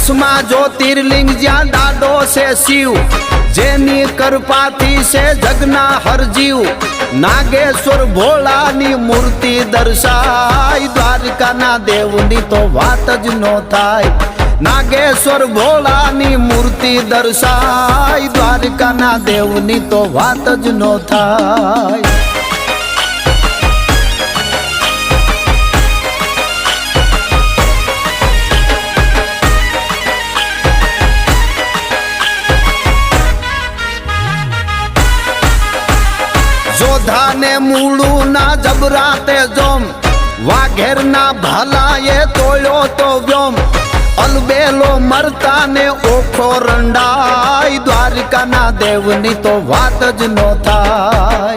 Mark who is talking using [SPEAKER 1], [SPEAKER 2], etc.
[SPEAKER 1] दसमा ज्योतिर्लिंग ज्यां डाडो से शिव, जेनी कृपाथी से जगना हर जीव। नागेश्वर भोळानी मूर्ति दर्शाय, द्वारका ना देवनी तो वात ज नो थाय। नागेश्वर भोळानी मूर्ति दर्शाय, द्वारका ना देवनी तो वात ज नो थाय। जोधा ने मूळू ना जबराते जोम, वाघेर ना भाला ये तोयो तो व्योम। अलबेलो मरता ने ओखो रंडाय, द्वारका ना देवनी तो वात ज नो थाय।